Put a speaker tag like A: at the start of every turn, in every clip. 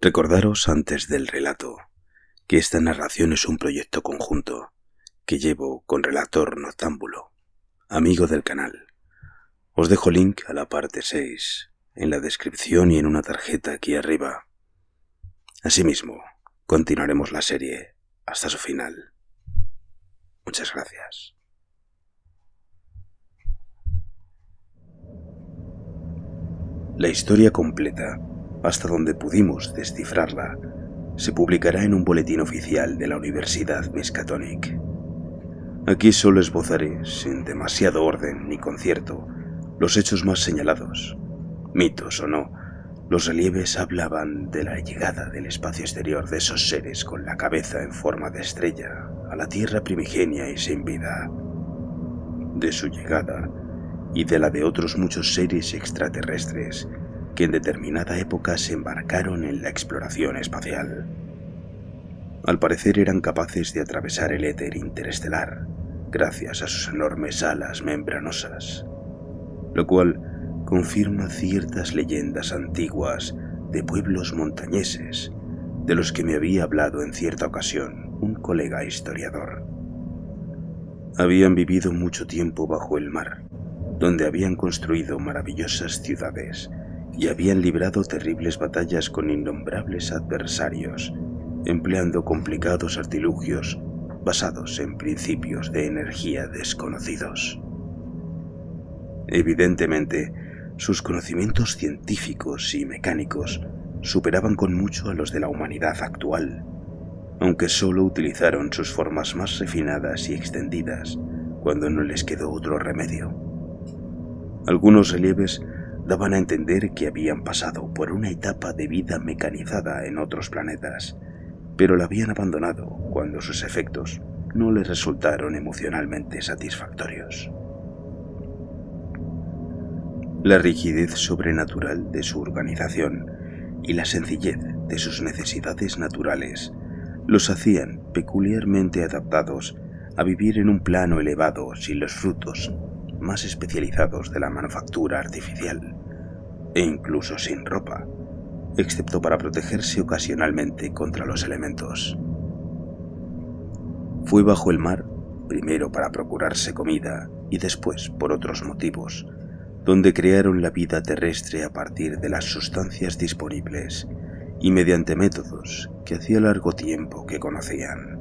A: Recordaros antes del relato que esta narración es un proyecto conjunto que llevo con Relator Noctámbulo, amigo del canal. Os dejo link a la parte 6 en la descripción y en una tarjeta aquí arriba. Asimismo, continuaremos la serie hasta su final. Muchas gracias. La historia completa, hasta donde pudimos descifrarla, se publicará en un boletín oficial de la Universidad Miskatonic. Aquí solo esbozaré, sin demasiado orden ni concierto, los hechos más señalados. Mitos o no, los relieves hablaban de la llegada del espacio exterior de esos seres con la cabeza en forma de estrella a la Tierra primigenia y sin vida, de su llegada y de la de otros muchos seres extraterrestres que en determinada época se embarcaron en la exploración espacial. Al parecer eran capaces de atravesar el éter interestelar gracias a sus enormes alas membranosas, lo cual confirma ciertas leyendas antiguas de pueblos montañeses de los que me había hablado en cierta ocasión un colega historiador. Habían vivido mucho tiempo bajo el mar, donde habían construido maravillosas ciudades y habían librado terribles batallas con innombrables adversarios, empleando complicados artilugios basados en principios de energía desconocidos. Evidentemente, sus conocimientos científicos y mecánicos superaban con mucho a los de la humanidad actual, aunque solo utilizaron sus formas más refinadas y extendidas cuando no les quedó otro remedio. Algunos relieves daban a entender que habían pasado por una etapa de vida mecanizada en otros planetas, pero la habían abandonado cuando sus efectos no les resultaron emocionalmente satisfactorios. La rigidez sobrenatural de su organización y la sencillez de sus necesidades naturales los hacían peculiarmente adaptados a vivir en un plano elevado sin los frutos más especializados de la manufactura artificial, e incluso sin ropa, excepto para protegerse ocasionalmente contra los elementos. Fue bajo el mar, primero para procurarse comida y después por otros motivos, donde crearon la vida terrestre a partir de las sustancias disponibles y mediante métodos que hacía largo tiempo que conocían.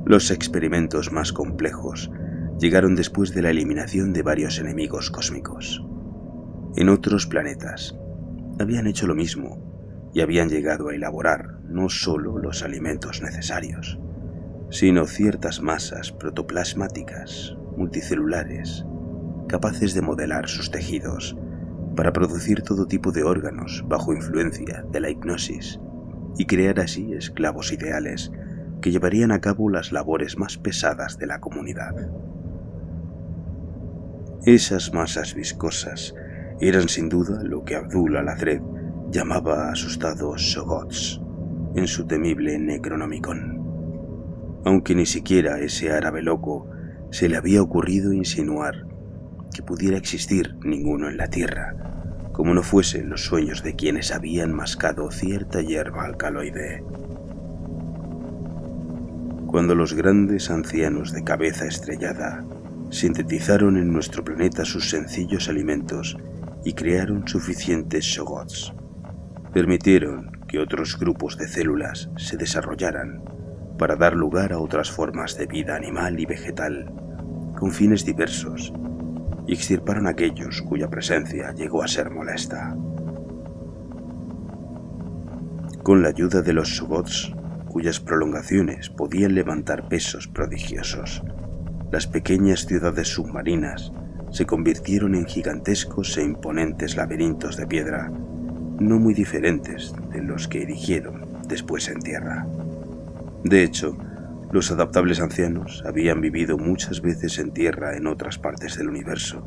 A: Los experimentos más complejos llegaron después de la eliminación de varios enemigos cósmicos. En otros planetas habían hecho lo mismo y habían llegado a elaborar no solo los alimentos necesarios, sino ciertas masas protoplasmáticas multicelulares capaces de modelar sus tejidos para producir todo tipo de órganos bajo influencia de la hipnosis y crear así esclavos ideales que llevarían a cabo las labores más pesadas de la comunidad. Esas masas viscosas eran sin duda lo que Abdul al-Adred llamaba asustados Shoggoths en su temible Necronomicon, aunque ni siquiera a ese árabe loco se le había ocurrido insinuar que pudiera existir ninguno en la tierra, como no fuesen los sueños de quienes habían mascado cierta hierba alcaloide. Cuando los grandes ancianos de cabeza estrellada sintetizaron en nuestro planeta sus sencillos alimentos y crearon suficientes Shoggoths, permitieron que otros grupos de células se desarrollaran para dar lugar a otras formas de vida animal y vegetal con fines diversos y extirparon a aquellos cuya presencia llegó a ser molesta. Con la ayuda de los Shoggoths, cuyas prolongaciones podían levantar pesos prodigiosos, las pequeñas ciudades submarinas se convirtieron en gigantescos e imponentes laberintos de piedra, no muy diferentes de los que erigieron después en tierra. De hecho, los adaptables ancianos habían vivido muchas veces en tierra en otras partes del universo,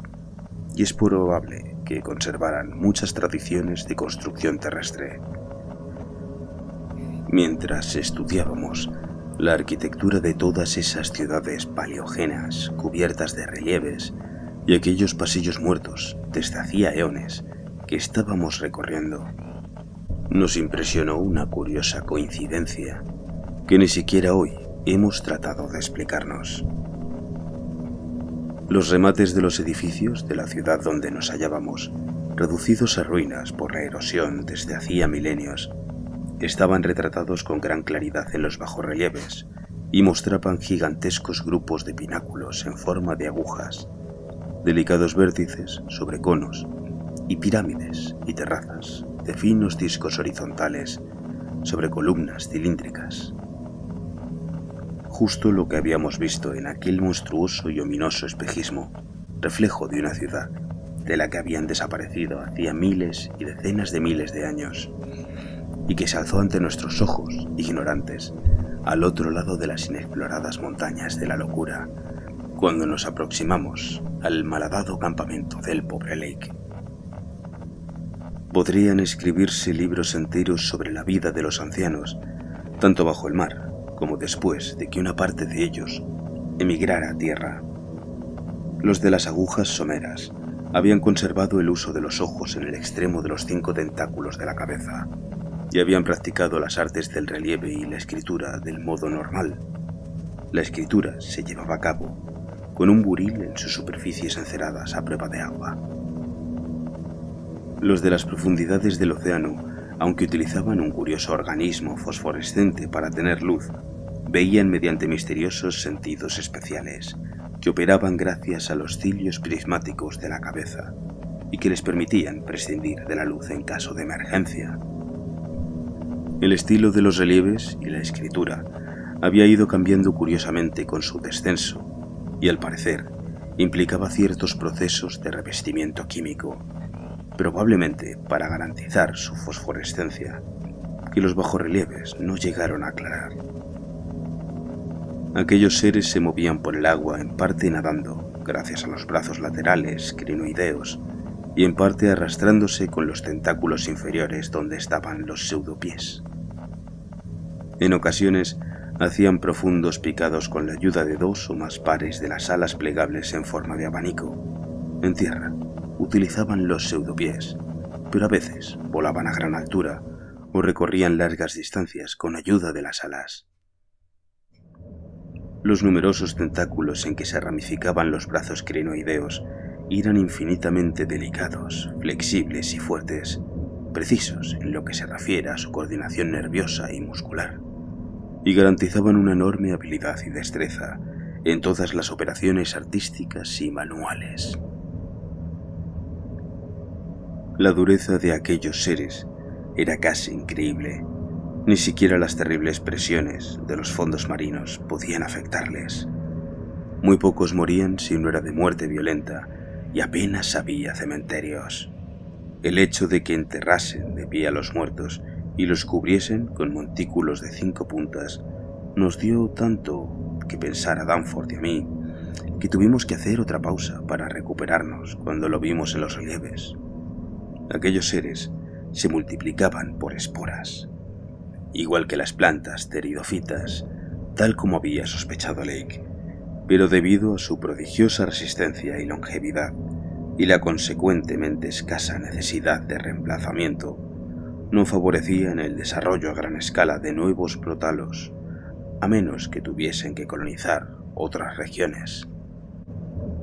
A: y es probable que conservaran muchas tradiciones de construcción terrestre. Mientras estudiábamos la arquitectura de todas esas ciudades paleogéneas cubiertas de relieves y aquellos pasillos muertos desde hacía eones que estábamos recorriendo, nos impresionó una curiosa coincidencia que ni siquiera hoy hemos tratado de explicarnos. Los remates de los edificios de la ciudad donde nos hallábamos, reducidos a ruinas por la erosión desde hacía milenios, estaban retratados con gran claridad en los bajorrelieves y mostraban gigantescos grupos de pináculos en forma de agujas, delicados vértices sobre conos y pirámides y terrazas de finos discos horizontales sobre columnas cilíndricas. Justo lo que habíamos visto en aquel monstruoso y ominoso espejismo, reflejo de una ciudad de la que habían desaparecido hacía miles y decenas de miles de años, y que se alzó ante nuestros ojos, ignorantes, al otro lado de las inexploradas montañas de la locura, cuando nos aproximamos al malhadado campamento del pobre Lake. Podrían escribirse libros enteros sobre la vida de los ancianos, tanto bajo el mar como después de que una parte de ellos emigrara a tierra. Los de las agujas someras habían conservado el uso de los ojos en el extremo de los 5 tentáculos de la cabeza y habían practicado las artes del relieve y la escritura del modo normal. La escritura se llevaba a cabo con un buril en sus superficies enceradas a prueba de agua. Los de las profundidades del océano, aunque utilizaban un curioso organismo fosforescente para tener luz, veían mediante misteriosos sentidos especiales que operaban gracias a los cilios prismáticos de la cabeza y que les permitían prescindir de la luz en caso de emergencia. El estilo de los relieves y la escritura había ido cambiando curiosamente con su descenso y, al parecer, implicaba ciertos procesos de revestimiento químico, probablemente para garantizar su fosforescencia, que los bajorrelieves no llegaron a aclarar. Aquellos seres se movían por el agua en parte nadando, gracias a los brazos laterales crinoideos, y en parte arrastrándose con los tentáculos inferiores donde estaban los pseudopies. En ocasiones hacían profundos picados con la ayuda de 2 o más pares de las alas plegables en forma de abanico. En tierra utilizaban los pseudopies, pero a veces volaban a gran altura o recorrían largas distancias con ayuda de las alas. Los numerosos tentáculos en que se ramificaban los brazos crinoideos eran infinitamente delicados, flexibles y fuertes, precisos en lo que se refiere a su coordinación nerviosa y muscular, y garantizaban una enorme habilidad y destreza en todas las operaciones artísticas y manuales. La dureza de aquellos seres era casi increíble. Ni siquiera las terribles presiones de los fondos marinos podían afectarles. Muy pocos morían si no era de muerte violenta, y apenas había cementerios. El hecho de que enterrasen de pie a los muertos y los cubriesen con montículos de 5 puntas nos dio tanto que pensar a Danforth y a mí que tuvimos que hacer otra pausa para recuperarnos cuando lo vimos en los relieves. Aquellos seres se multiplicaban por esporas, igual que las plantas pteridofitas, tal como había sospechado Lake, pero debido a su prodigiosa resistencia y longevidad y la consecuentemente escasa necesidad de reemplazamiento, no favorecían el desarrollo a gran escala de nuevos prótalos, a menos que tuviesen que colonizar otras regiones.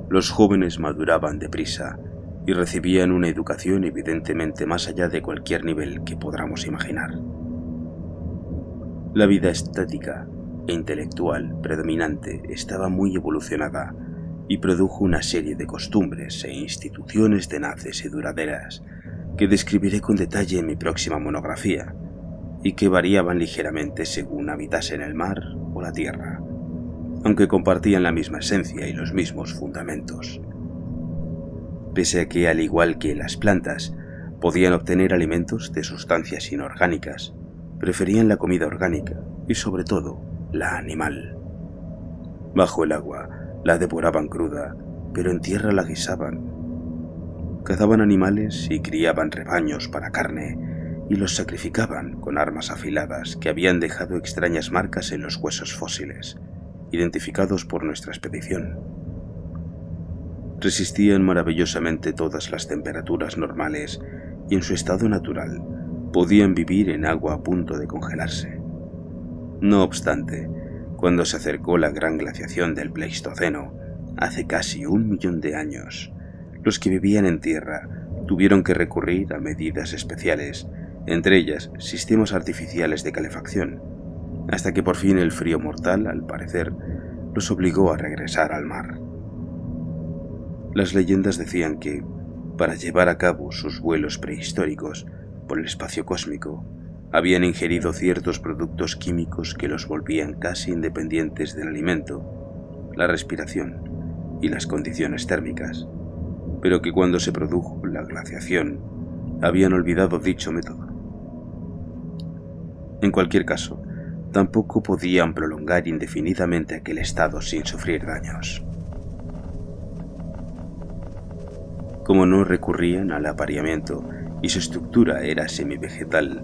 A: Los jóvenes maduraban deprisa y recibían una educación evidentemente más allá de cualquier nivel que podamos imaginar. La vida estética e intelectual predominante estaba muy evolucionada y produjo una serie de costumbres e instituciones tenaces y duraderas que describiré con detalle en mi próxima monografía y que variaban ligeramente según habitasen el mar o la tierra, aunque compartían la misma esencia y los mismos fundamentos. Pese a que, al igual que las plantas, podían obtener alimentos de sustancias inorgánicas, preferían la comida orgánica y, sobre todo, la animal. Bajo el agua la devoraban cruda, pero en tierra la guisaban. Cazaban animales y criaban rebaños para carne y los sacrificaban con armas afiladas que habían dejado extrañas marcas en los huesos fósiles, identificados por nuestra expedición. Resistían maravillosamente todas las temperaturas normales y en su estado natural podían vivir en agua a punto de congelarse. No obstante, cuando se acercó la gran glaciación del Pleistoceno, hace casi 1 millón de años, los que vivían en tierra tuvieron que recurrir a medidas especiales, entre ellas sistemas artificiales de calefacción, hasta que por fin el frío mortal, al parecer, los obligó a regresar al mar. Las leyendas decían que, para llevar a cabo sus vuelos prehistóricos por el espacio cósmico, habían ingerido ciertos productos químicos que los volvían casi independientes del alimento, la respiración y las condiciones térmicas, pero que cuando se produjo la glaciación habían olvidado dicho método. En cualquier caso, tampoco podían prolongar indefinidamente aquel estado sin sufrir daños. Como no recurrían al apareamiento y su estructura era semivegetal,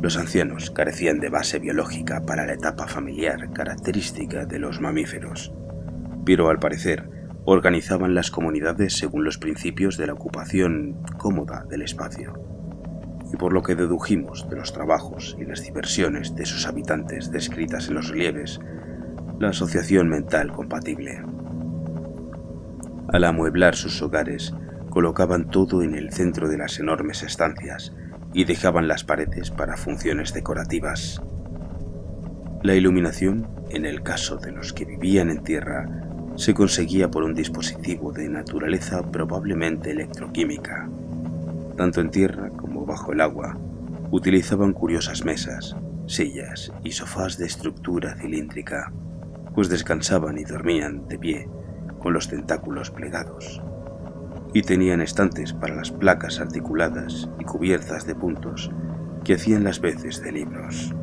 A: los ancianos carecían de base biológica para la etapa familiar característica de los mamíferos, pero al parecer organizaban las comunidades según los principios de la ocupación cómoda del espacio, y por lo que dedujimos de los trabajos y las diversiones de sus habitantes descritas en los relieves, la asociación mental compatible. Al amueblar sus hogares, colocaban todo en el centro de las enormes estancias y dejaban las paredes para funciones decorativas. La iluminación, en el caso de los que vivían en tierra, se conseguía por un dispositivo de naturaleza probablemente electroquímica. Tanto en tierra como bajo el agua, utilizaban curiosas mesas, sillas y sofás de estructura cilíndrica, pues descansaban y dormían de pie, con los tentáculos plegados, y tenían estantes para las placas articuladas y cubiertas de puntos que hacían las veces de libros.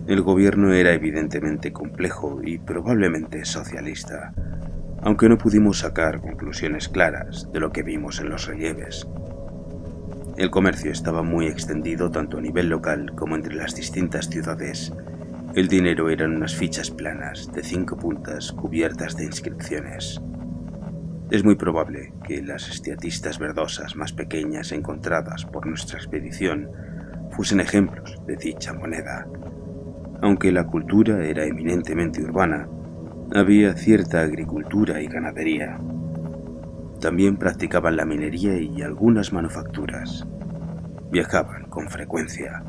A: El gobierno era evidentemente complejo y probablemente socialista, aunque no pudimos sacar conclusiones claras de lo que vimos en los relieves. El comercio estaba muy extendido tanto a nivel local como entre las distintas ciudades. El dinero eran unas fichas planas de 5 puntas cubiertas de inscripciones. Es muy probable que las estiatistas verdosas más pequeñas encontradas por nuestra expedición fuesen ejemplos de dicha moneda. Aunque la cultura era eminentemente urbana, había cierta agricultura y ganadería. También practicaban la minería y algunas manufacturas. Viajaban con frecuencia,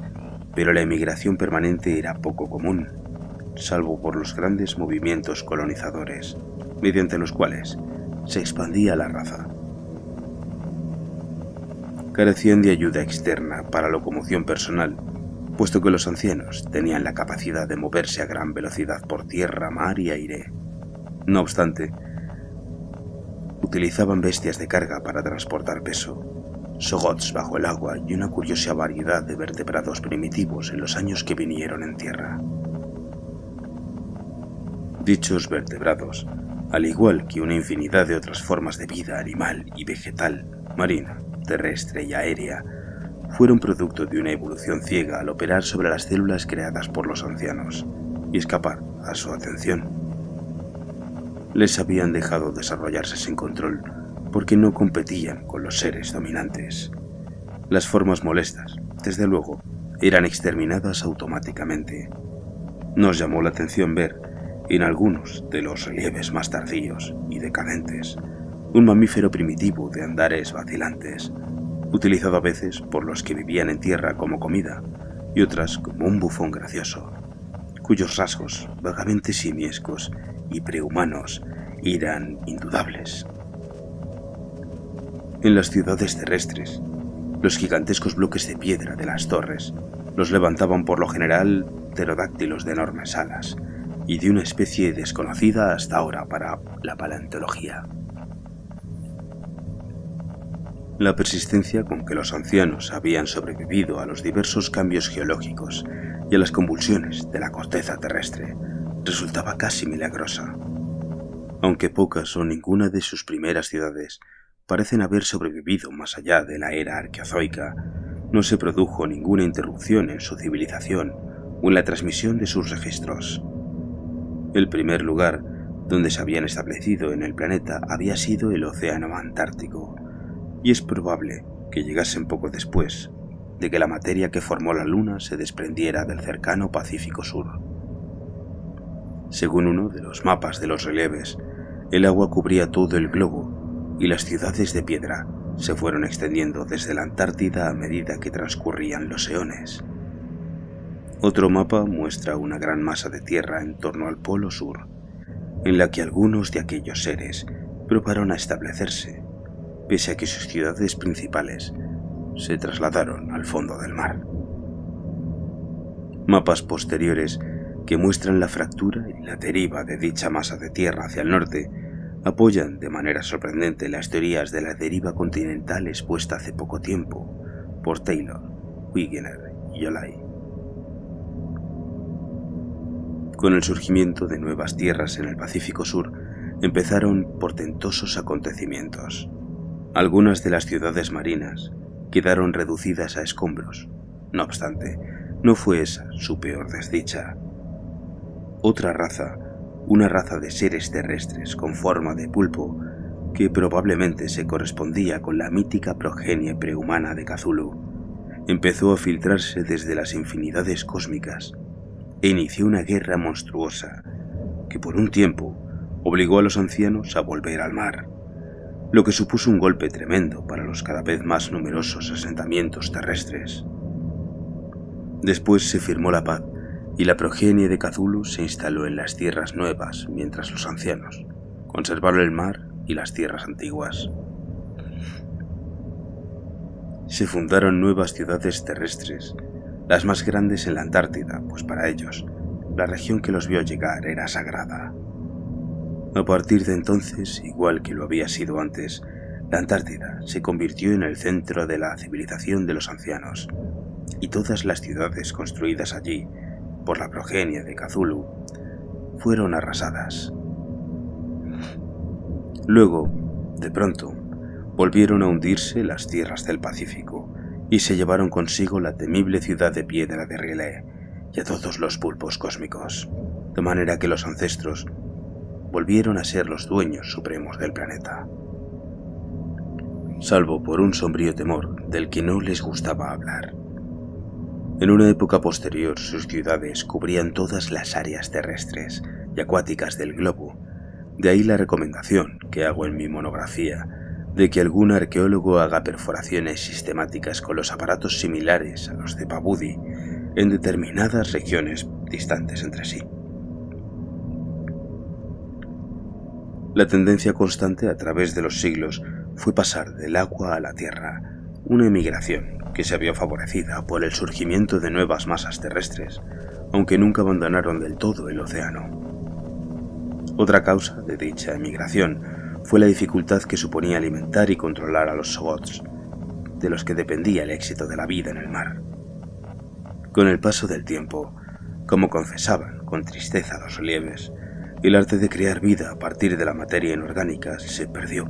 A: pero la emigración permanente era poco común, salvo por los grandes movimientos colonizadores, mediante los cuales se expandía la raza. Carecían de ayuda externa para locomoción personal, puesto que los ancianos tenían la capacidad de moverse a gran velocidad por tierra, mar y aire. No obstante, utilizaban bestias de carga para transportar peso, sogots bajo el agua y una curiosa variedad de vertebrados primitivos en los años que vinieron en tierra. Dichos vertebrados, al igual que una infinidad de otras formas de vida animal y vegetal, marina, terrestre y aérea, fueron producto de una evolución ciega al operar sobre las células creadas por los ancianos y escapar a su atención. Les habían dejado desarrollarse sin control porque no competían con los seres dominantes. Las formas molestas, desde luego, eran exterminadas automáticamente. Nos llamó la atención ver, en algunos de los relieves más tardíos y decadentes, un mamífero primitivo de andares vacilantes, utilizado a veces por los que vivían en tierra como comida y otras como un bufón gracioso, cuyos rasgos vagamente simiescos y prehumanos eran indudables. En las ciudades terrestres, los gigantescos bloques de piedra de las torres los levantaban por lo general pterodáctilos de enormes alas y de una especie desconocida hasta ahora para la paleontología. La persistencia con que los ancianos habían sobrevivido a los diversos cambios geológicos y a las convulsiones de la corteza terrestre resultaba casi milagrosa. Aunque pocas o ninguna de sus primeras ciudades parecen haber sobrevivido más allá de la era arqueozoica, no se produjo ninguna interrupción en su civilización o en la transmisión de sus registros. El primer lugar donde se habían establecido en el planeta había sido el Océano Antártico, y es probable que llegasen poco después de que la materia que formó la Luna se desprendiera del cercano Pacífico Sur. Según uno de los mapas de los relieves, el agua cubría todo el globo y las ciudades de piedra se fueron extendiendo desde la Antártida a medida que transcurrían los eones. Otro mapa muestra una gran masa de tierra en torno al Polo Sur, en la que algunos de aquellos seres probaron a establecerse, pese a que sus ciudades principales se trasladaron al fondo del mar. Mapas posteriores que muestran la fractura y la deriva de dicha masa de tierra hacia el norte apoyan de manera sorprendente las teorías de la deriva continental expuesta hace poco tiempo por Taylor, Wegener y Olay. Con el surgimiento de nuevas tierras en el Pacífico Sur, empezaron portentosos acontecimientos. Algunas de las ciudades marinas quedaron reducidas a escombros. No obstante, no fue esa su peor desdicha. Otra raza, una raza de seres terrestres con forma de pulpo, que probablemente se correspondía con la mítica progenie prehumana de Cthulhu, empezó a filtrarse desde las infinidades cósmicas e inició una guerra monstruosa que por un tiempo obligó a los ancianos a volver al mar, lo que supuso un golpe tremendo para los cada vez más numerosos asentamientos terrestres. Después se firmó la paz y la progenie de Cthulhu se instaló en las tierras nuevas, mientras los ancianos conservaron el mar y las tierras antiguas. Se fundaron nuevas ciudades terrestres, las más grandes en la Antártida, pues para ellos la región que los vio llegar era sagrada. A partir de entonces, igual que lo había sido antes, la Antártida se convirtió en el centro de la civilización de los ancianos, y todas las ciudades construidas allí por la progenie de Cthulhu fueron arrasadas. Luego, de pronto, volvieron a hundirse las tierras del Pacífico y se llevaron consigo la temible ciudad de piedra de R'lyeh y a todos los pulpos cósmicos, de manera que los ancestros volvieron a ser los dueños supremos del planeta. Salvo por un sombrío temor del que no les gustaba hablar. En una época posterior, sus ciudades cubrían todas las áreas terrestres y acuáticas del globo. De ahí la recomendación que hago en mi monografía de que algún arqueólogo haga perforaciones sistemáticas con los aparatos similares a los de Pabudi en determinadas regiones distantes entre sí. La tendencia constante a través de los siglos fue pasar del agua a la tierra, una emigración que se vio favorecida por el surgimiento de nuevas masas terrestres, aunque nunca abandonaron del todo el océano. Otra causa de dicha emigración fue la dificultad que suponía alimentar y controlar a los Sogots, de los que dependía el éxito de la vida en el mar. Con el paso del tiempo, como confesaban con tristeza los relieves, el arte de crear vida a partir de la materia inorgánica se perdió,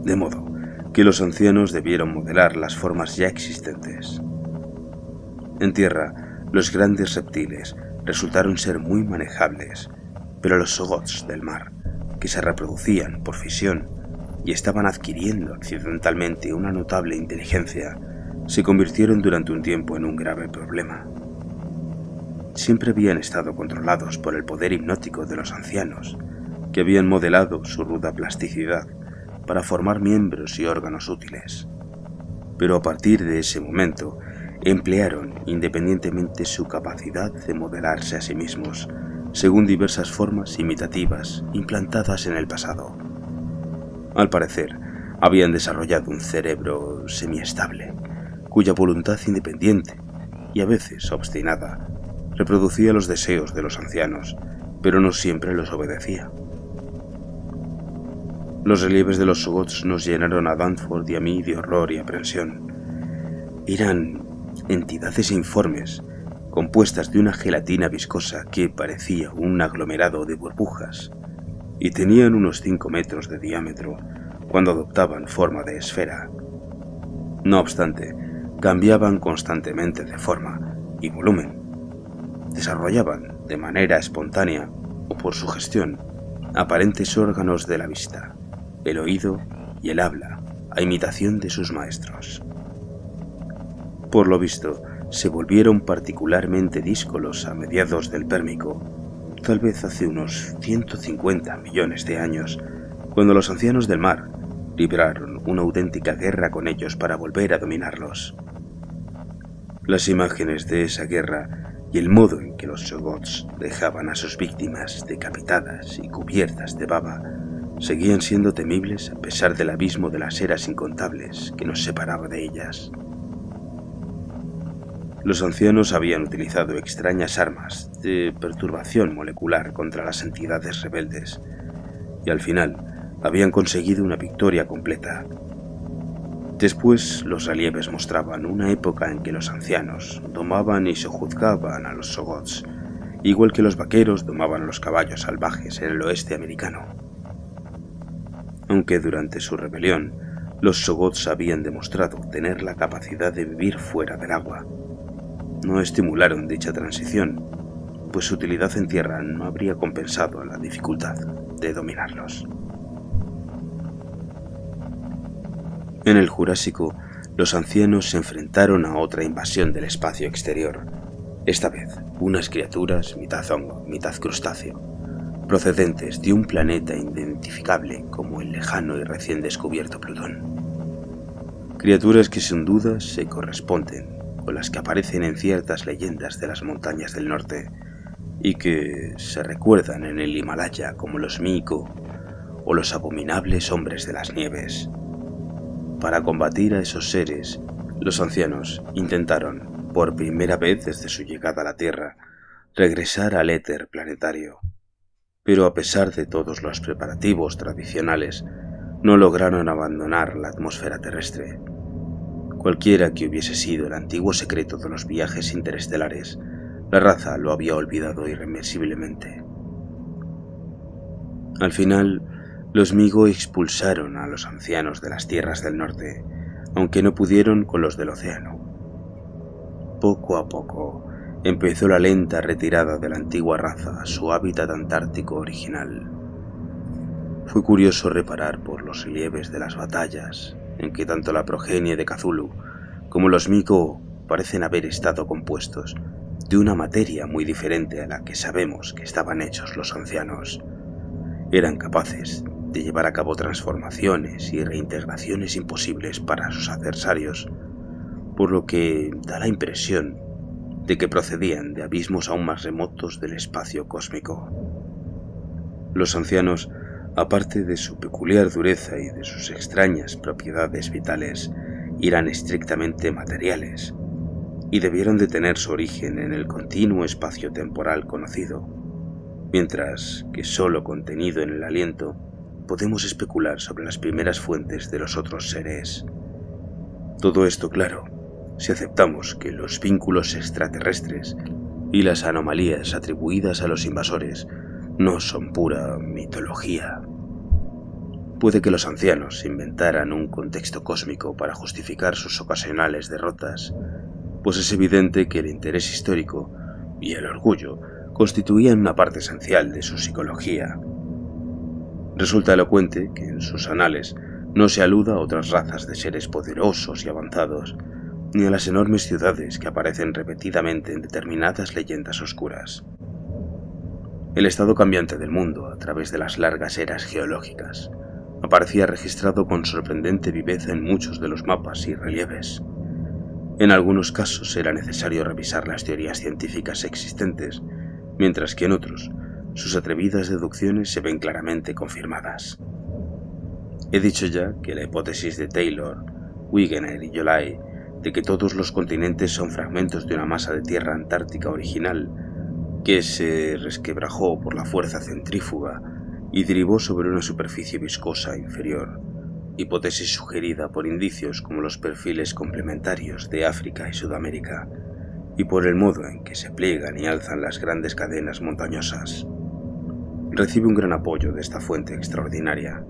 A: de modo que los ancianos debieron modelar las formas ya existentes. En tierra, los grandes reptiles resultaron ser muy manejables, pero los Sogots del mar, que se reproducían por fisión y estaban adquiriendo accidentalmente una notable inteligencia, se convirtieron durante un tiempo en un grave problema. Siempre habían estado controlados por el poder hipnótico de los ancianos, que habían modelado su ruda plasticidad para formar miembros y órganos útiles. Pero a partir de ese momento, emplearon independientemente su capacidad de modelarse a sí mismos, según diversas formas imitativas implantadas en el pasado. Al parecer, habían desarrollado un cerebro semiestable, cuya voluntad independiente y a veces obstinada reproducía los deseos de los ancianos, pero no siempre los obedecía. Los relieves de los Sogots nos llenaron a Danforth y a mí de horror y aprensión. Eran entidades informes, compuestas de una gelatina viscosa que parecía un aglomerado de burbujas, y tenían unos 5 metros de diámetro cuando adoptaban forma de esfera. No obstante, cambiaban constantemente de forma y volumen. Desarrollaban, de manera espontánea o por sugestión, aparentes órganos de la vista, el oído y el habla, a imitación de sus maestros. Por lo visto, se volvieron particularmente díscolos a mediados del Pérmico, tal vez hace unos 150 millones de años, cuando los ancianos del mar libraron una auténtica guerra con ellos para volver a dominarlos. Las imágenes de esa guerra y el modo en que los Shoggoths dejaban a sus víctimas decapitadas y cubiertas de baba seguían siendo temibles a pesar del abismo de las eras incontables que nos separaba de ellas. Los ancianos habían utilizado extrañas armas de perturbación molecular contra las entidades rebeldes y al final habían conseguido una victoria completa. Después, los relieves mostraban una época en que los ancianos domaban y sojuzgaban a los Shoggoths, igual que los vaqueros domaban a los caballos salvajes en el oeste americano. Aunque durante su rebelión, los Shoggoths habían demostrado tener la capacidad de vivir fuera del agua, no estimularon dicha transición, pues su utilidad en tierra no habría compensado la dificultad de dominarlos. En el Jurásico, los ancianos se enfrentaron a otra invasión del espacio exterior, esta vez unas criaturas mitad hongo, mitad crustáceo, procedentes de un planeta identificable como el lejano y recién descubierto Plutón. Criaturas que sin duda se corresponden con las que aparecen en ciertas leyendas de las montañas del norte y que se recuerdan en el Himalaya como los Miko o los abominables hombres de las nieves. Para combatir a esos seres, los ancianos intentaron, por primera vez desde su llegada a la Tierra, regresar al éter planetario. Pero a pesar de todos los preparativos tradicionales, no lograron abandonar la atmósfera terrestre. Cualquiera que hubiese sido el antiguo secreto de los viajes interestelares, la raza lo había olvidado irreversiblemente. Al final, los Migo expulsaron a los ancianos de las tierras del norte, aunque no pudieron con los del océano. Poco a poco, empezó la lenta retirada de la antigua raza a su hábitat antártico original. Fue curioso reparar por los relieves de las batallas, en que tanto la progenie de Cthulhu como los Migo parecen haber estado compuestos de una materia muy diferente a la que sabemos que estaban hechos los ancianos. Eran capaces de llevar a cabo transformaciones y reintegraciones imposibles para sus adversarios, por lo que da la impresión de que procedían de abismos aún más remotos del espacio cósmico. Los ancianos, aparte de su peculiar dureza y de sus extrañas propiedades vitales, eran estrictamente materiales y debieron de tener su origen en el continuo espacio temporal conocido, mientras que solo contenido en el aliento podemos especular sobre las primeras fuentes de los otros seres. Todo esto, claro, si aceptamos que los vínculos extraterrestres y las anomalías atribuidas a los invasores no son pura mitología. Puede que los ancianos inventaran un contexto cósmico para justificar sus ocasionales derrotas, pues es evidente que el interés histórico y el orgullo constituían una parte esencial de su psicología. Resulta elocuente que en sus anales no se aluda a otras razas de seres poderosos y avanzados, ni a las enormes ciudades que aparecen repetidamente en determinadas leyendas oscuras. El estado cambiante del mundo a través de las largas eras geológicas aparecía registrado con sorprendente viveza en muchos de los mapas y relieves. En algunos casos era necesario revisar las teorías científicas existentes, mientras que en otros sus atrevidas deducciones se ven claramente confirmadas. He dicho ya que la hipótesis de Taylor, Wegener y Jolay de que todos los continentes son fragmentos de una masa de tierra antártica original que se resquebrajó por la fuerza centrífuga y derivó sobre una superficie viscosa inferior, hipótesis sugerida por indicios como los perfiles complementarios de África y Sudamérica, y por el modo en que se pliegan y alzan las grandes cadenas montañosas. Recibe un gran apoyo de esta fuente extraordinaria.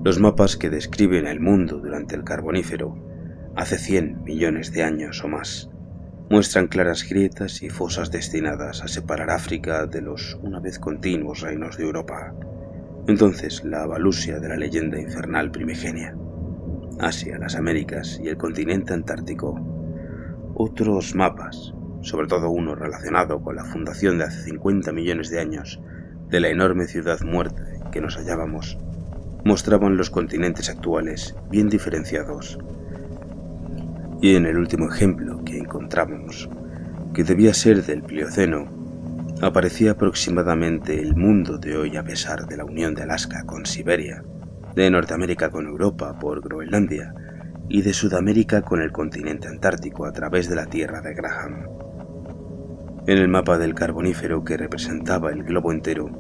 A: Los mapas que describen el mundo durante el Carbonífero, hace 100 millones de años o más, muestran claras grietas y fosas destinadas a separar África de los una vez continuos reinos de Europa, entonces la Valusia de la leyenda infernal primigenia. Asia, las Américas y el continente antártico. Otros mapas, sobre todo uno relacionado con la fundación de hace 50 millones de años de la enorme ciudad muerta en que nos hallábamos, mostraban los continentes actuales bien diferenciados. Y en el último ejemplo que encontramos, que debía ser del Plioceno, aparecía aproximadamente el mundo de hoy a pesar de la unión de Alaska con Siberia, de Norteamérica con Europa por Groenlandia y de Sudamérica con el continente antártico a través de la Tierra de Graham. En el mapa del Carbonífero que representaba el globo entero,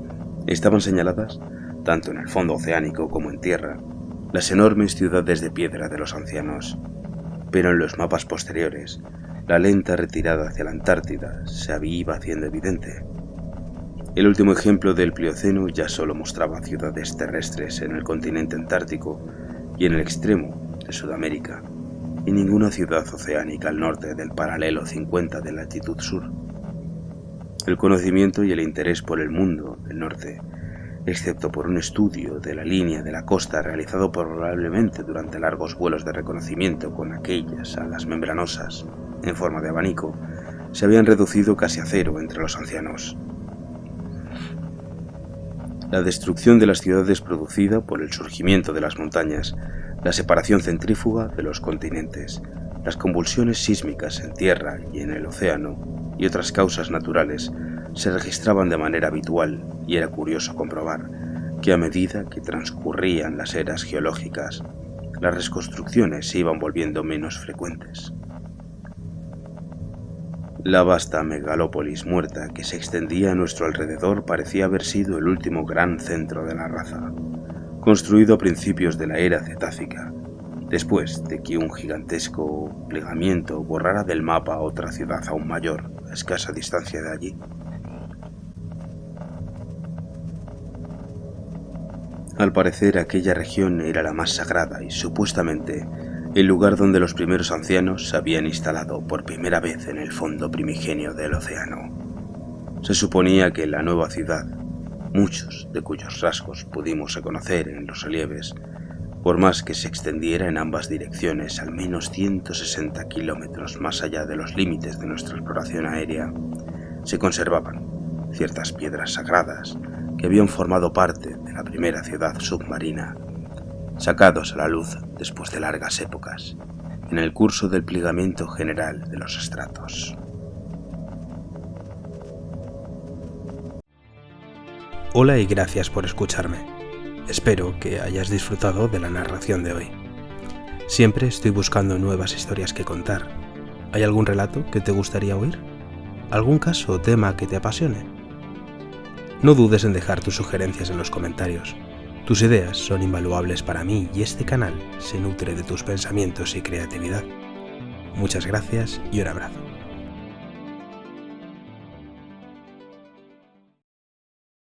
A: estaban señaladas, tanto en el fondo oceánico como en tierra, las enormes ciudades de piedra de los ancianos, pero en los mapas posteriores, la lenta retirada hacia la Antártida se iba haciendo evidente. El último ejemplo del Plioceno ya solo mostraba ciudades terrestres en el continente antártico y en el extremo de Sudamérica, y ninguna ciudad oceánica al norte del paralelo 50 de latitud sur. El conocimiento y el interés por el mundo del norte, excepto por un estudio de la línea de la costa realizado probablemente durante largos vuelos de reconocimiento con aquellas alas membranosas en forma de abanico, se habían reducido casi a cero entre los ancianos. La destrucción de las ciudades producida por el surgimiento de las montañas, la separación centrífuga de los continentes, las convulsiones sísmicas en tierra y en el océano y otras causas naturales se registraban de manera habitual y era curioso comprobar que a medida que transcurrían las eras geológicas, las reconstrucciones se iban volviendo menos frecuentes. La vasta megalópolis muerta que se extendía a nuestro alrededor parecía haber sido el último gran centro de la raza, construido a principios de la era cetácica, después de que un gigantesco plegamiento borrara del mapa otra ciudad aún mayor a escasa distancia de allí. Al parecer aquella región era la más sagrada y supuestamente el lugar donde los primeros ancianos se habían instalado por primera vez en el fondo primigenio del océano. Se suponía que la nueva ciudad, muchos de cuyos rasgos pudimos reconocer en los relieves, por más que se extendiera en ambas direcciones al menos 160 kilómetros más allá de los límites de nuestra exploración aérea, se conservaban ciertas piedras sagradas que habían formado parte de la primera ciudad submarina, sacados a la luz después de largas épocas, en el curso del plegamiento general de los estratos.
B: Hola y gracias por escucharme. Espero que hayas disfrutado de la narración de hoy. Siempre estoy buscando nuevas historias que contar. ¿Hay algún relato que te gustaría oír? ¿Algún caso o tema que te apasione? No dudes en dejar tus sugerencias en los comentarios. Tus ideas son invaluables para mí y este canal se nutre de tus pensamientos y creatividad. Muchas gracias y un abrazo.